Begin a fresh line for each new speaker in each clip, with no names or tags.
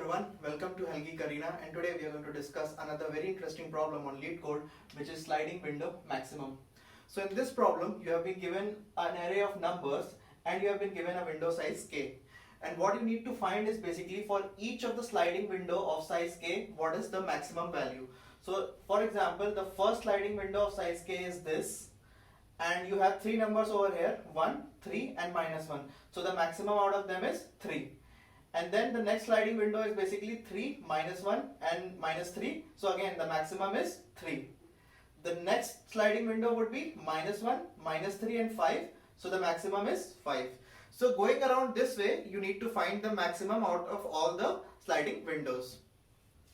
everyone, welcome to Helgi Karina, and today we are going to discuss another very interesting problem on LeetCode, which is sliding window maximum. So in this problem you have been given an array of numbers and you have been given a window size k, and what you need to find is basically for each of the sliding window of size k, what is the maximum value. So for example, the first sliding window of size k is this, and you have three numbers over here, 1, 3 and -1. So the maximum out of them is 3. And then the next sliding window is basically 3, -1 and -3. So again the maximum is 3. The next sliding window would be -1, -3 and 5. So the maximum is 5. So going around this way, you need to find the maximum out of all the sliding windows.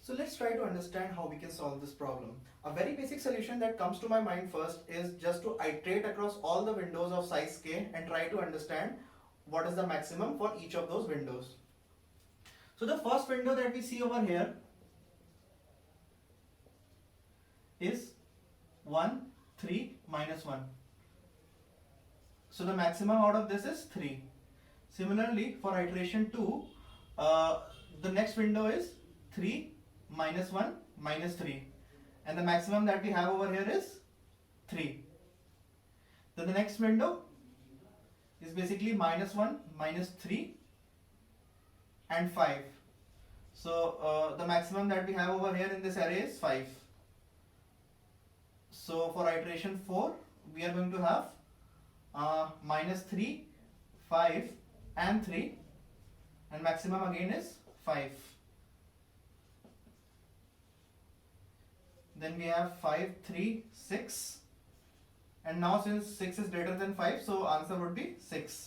So let's try to understand how we can solve this problem. A very basic solution that comes to my mind first is just to iterate across all the windows of size k and try to understand what is the maximum for each of those windows. So the first window that we see over here is 1, 3, -1. So the maximum out of this is 3. Similarly, for iteration 2, the next window is 3, -1, -3. And the maximum that we have over here is 3. Then the next window is basically -1, -3 and 5. So the maximum that we have over here in this array is 5. So for iteration 4, we are going to have -3, 5 and 3, and maximum again is 5. Then we have 5, 3, 6, and now since 6 is greater than 5, so answer would be 6.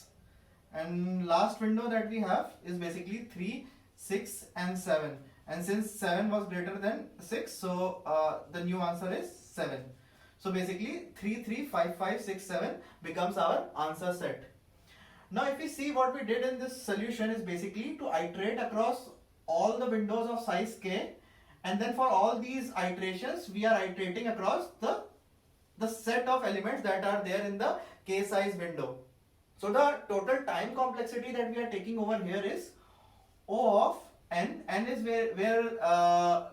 And last window that we have is basically 3, 6 and 7, and since 7 was greater than 6, so the new answer is 7. So basically 3, 3, 5, 5, 6, 7 becomes our answer set. Now if we see what we did in this solution is basically to iterate across all the windows of size k, and then for all these iterations we are iterating across the set of elements that are there in the k size window. So the total time complexity that we are taking over here is O of n. N is where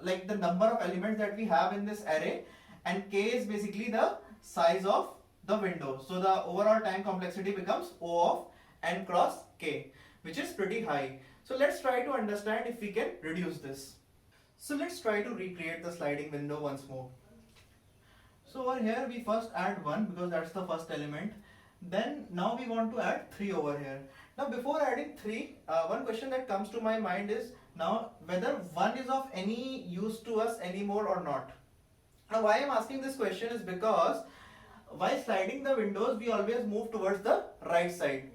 like the number of elements that we have in this array, and k is basically the size of the window. So the overall time complexity becomes O of n cross k, which is pretty high. So let's try to understand if we can reduce this. So let's try to recreate the sliding window once more. So over here we first add 1 because that's the first element. Then now we want to add 3 over here. Now before adding 3, one question that comes to my mind is now whether 1 is of any use to us anymore or not. Now why I'm asking this question is because while sliding the windows we always move towards the right side.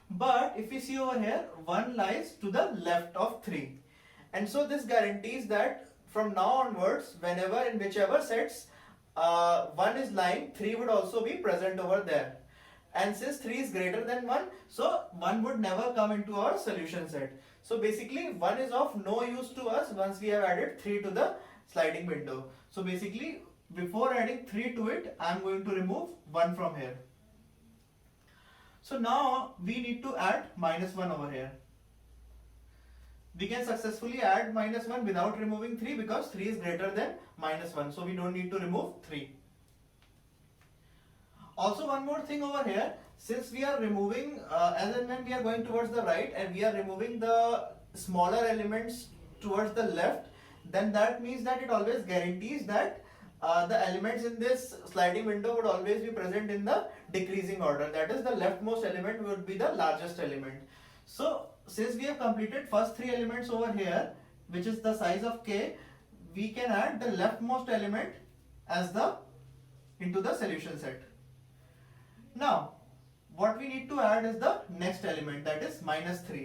But if we see over here, 1 lies to the left of 3. And so this guarantees that from now onwards, whenever in whichever sets 1 is lying, 3 would also be present over there. And since 3 is greater than 1, so 1 would never come into our solution set. So basically 1 is of no use to us once we have added 3 to the sliding window. So basically before adding 3 to it, I am going to remove 1 from here. So now we need to add -1 over here. We can successfully add -1 without removing 3 because 3 is greater than -1. So we don't need to remove 3. Also one more thing over here, since we are removing as and when we are going towards the right and we are removing the smaller elements towards the left, then that means that it always guarantees that the elements in this sliding window would always be present in the decreasing order. That is, the leftmost element would be the largest element. So since we have completed first 3 elements over here, which is the size of k, we can add the leftmost element as into the solution set. Now what we need to add is the next element, that is -3.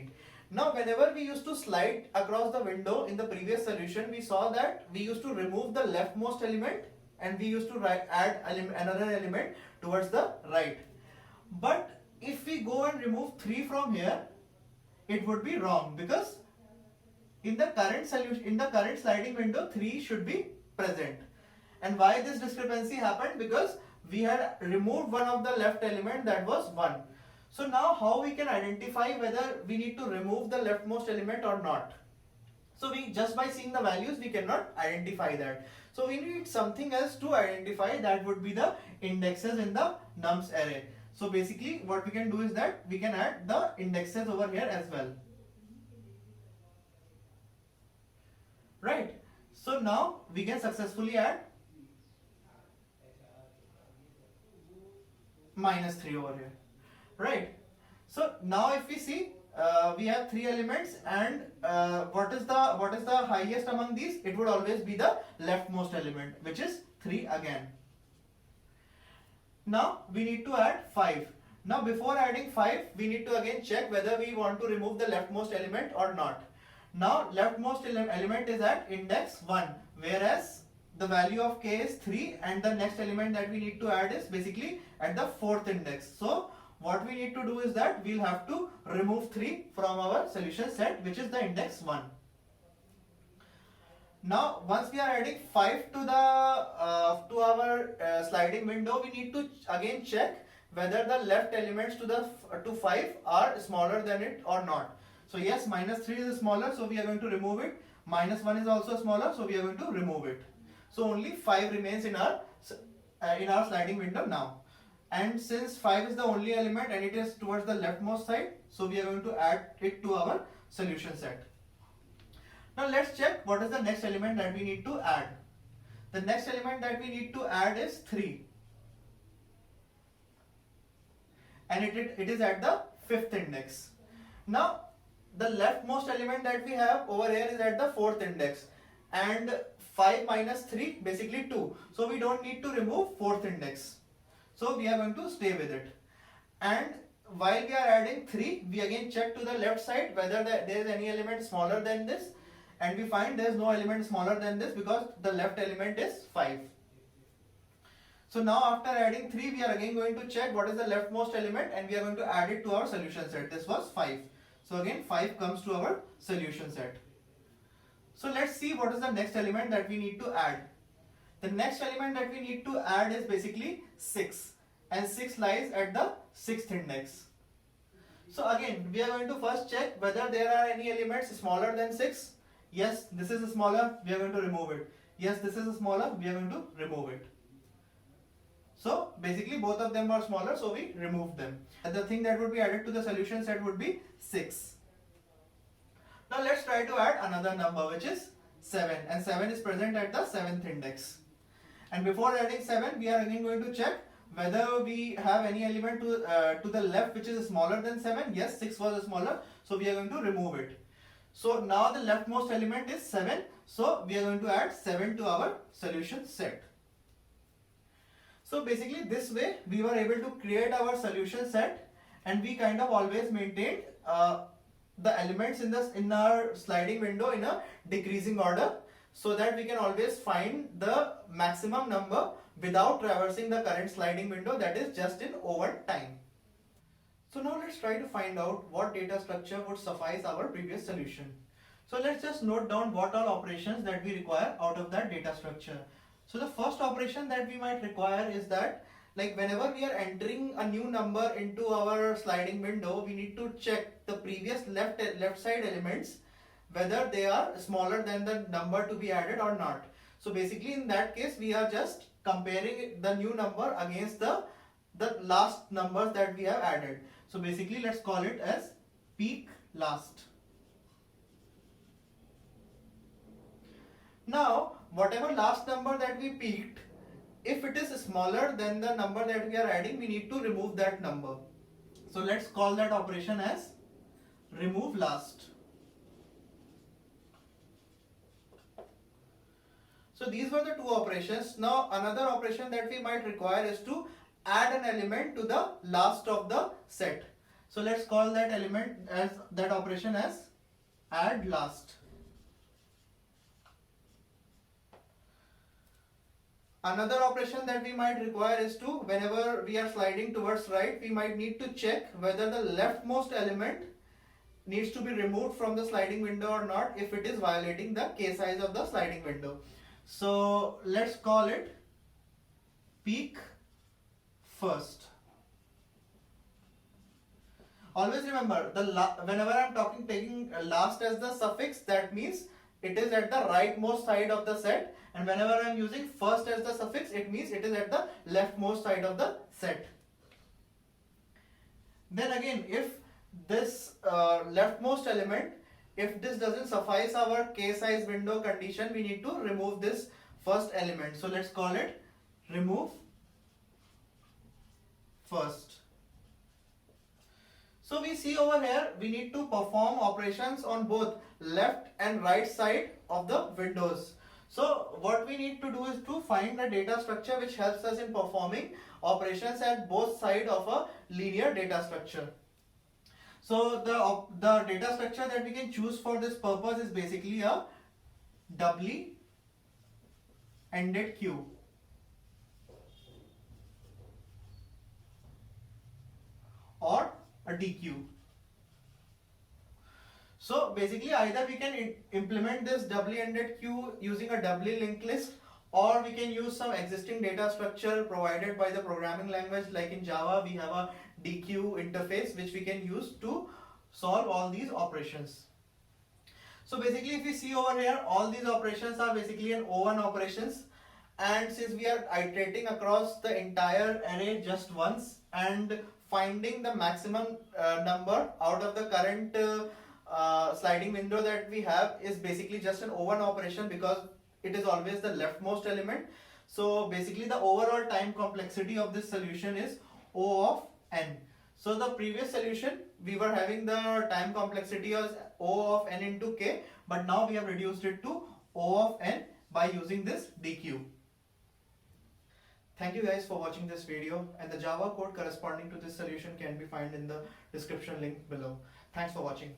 Now whenever we used to slide across the window in the previous solution, we saw that we used to remove the leftmost element and we used to add another element towards the right. But if we go and remove 3 from here, it would be wrong because in the current solution, in the current sliding window, 3 should be present. And why this discrepancy happened? Because we had removed one of the left element, that was 1. So now how we can identify whether we need to remove the leftmost element or not? So we just by seeing the values we cannot identify that. So we need something else to identify, that would be the indexes in the nums array. So basically what we can do is that we can add the indexes over here as well. Right. So now we can successfully add -3 over here. Right. So now if we see, we have 3 elements, and what is the highest among these? It would always be the leftmost element, which is 3 again. Now we need to add 5. Now before adding 5, we need to again check whether we want to remove the leftmost element or not. Now leftmost element is at index 1, whereas the value of k is 3, and the next element that we need to add is basically at the 4th index. So what we need to do is that we'll have to remove 3 from our solution set, which is the index 1. Now once we are adding 5 to our sliding window, we need to again check whether the left elements to 5 are smaller than it or not. So yes, -3 is smaller, so we are going to remove it. -1 is also smaller, so we are going to remove it. So only 5 remains in our sliding window now. And since 5 is the only element and it is towards the leftmost side, so we are going to add it to our solution set. Now let's check what is the next element that we need to add. The next element that we need to add is 3. And it is at the 5th index. Now the leftmost element that we have over here is at the 4th index, and 5 minus 3 basically 2. So we don't need to remove 4th index. So we are going to stay with it. And while we are adding 3, we again check to the left side whether there is any element smaller than this, and we find there is no element smaller than this because the left element is 5. So now after adding 3, we are again going to check what is the leftmost element, and we are going to add it to our solution set. This was 5. So again 5 comes to our solution set. So let's see what is the next element that we need to add. The next element that we need to add is basically 6, and 6 lies at the 6th index. So again we are going to first check whether there are any elements smaller than 6. Yes, this is smaller, we are going to remove it. Yes, this is smaller, we are going to remove it. So basically both of them are smaller, so we remove them. And the thing that would be added to the solution set would be 6. Now let's try to add another number, which is 7, and 7 is present at the 7th index. And before adding 7, we are again going to check whether we have any element to the left which is smaller than 7. Yes, 6 was smaller, so we are going to remove it. So now the leftmost element is 7, so we are going to add 7 to our solution set. So basically this way we were able to create our solution set, and we kind of always maintained the elements in our sliding window in a decreasing order, so that we can always find the maximum number without traversing the current sliding window, that is just in over time. So now let's try to find out what data structure would suffice our previous solution. So let's just note down what all operations that we require out of that data structure. So the first operation that we might require is that, like, whenever we are entering a new number into our sliding window, we need to check the previous left side elements whether they are smaller than the number to be added or not. So basically in that case we are just comparing the new number against the last numbers that we have added. So basically let's call it as peak last. Now whatever last number that we peaked, if it is smaller than the number that we are adding, we need to remove that number. So let's call that operation as remove last. So these were the two operations. Now another operation that we might require is to add an element to the last of the set. So let's call that element as that operation as add last. Another operation that we might require is to, whenever we are sliding towards right, we might need to check whether the leftmost element needs to be removed from the sliding window or not, if it is violating the k size of the sliding window. So let's call it peak first. Always remember, whenever I'm taking last as the suffix, that means it is at the rightmost side of the set, and whenever I am using first as the suffix, it means it is at the leftmost side of the set. Then again, if this leftmost element, if this doesn't suffice our k size window condition, we need to remove this first element. So let's call it remove first. So we see over here, we need to perform operations on both left and right side of the windows. So what we need to do is to find the data structure which helps us in performing operations at both sides of a linear data structure. So the data structure that we can choose for this purpose is basically a doubly ended queue. Or a DQ. So basically either we can implement this doubly ended queue using a doubly linked list, or we can use some existing data structure provided by the programming language. Like in Java, we have a DQ interface which we can use to solve all these operations. So basically if we see over here, all these operations are basically an O1 operations, and since we are iterating across the entire array just once and finding the maximum number out of the current sliding window that we have is basically just an O1 operation, because it is always the leftmost element. So basically the overall time complexity of this solution is O of n. So the previous solution, we were having the time complexity as O of n into k, but now we have reduced it to O of n by using this DQ. Thank you guys for watching this video, and the Java code corresponding to this solution can be found in the description link below. Thanks for watching.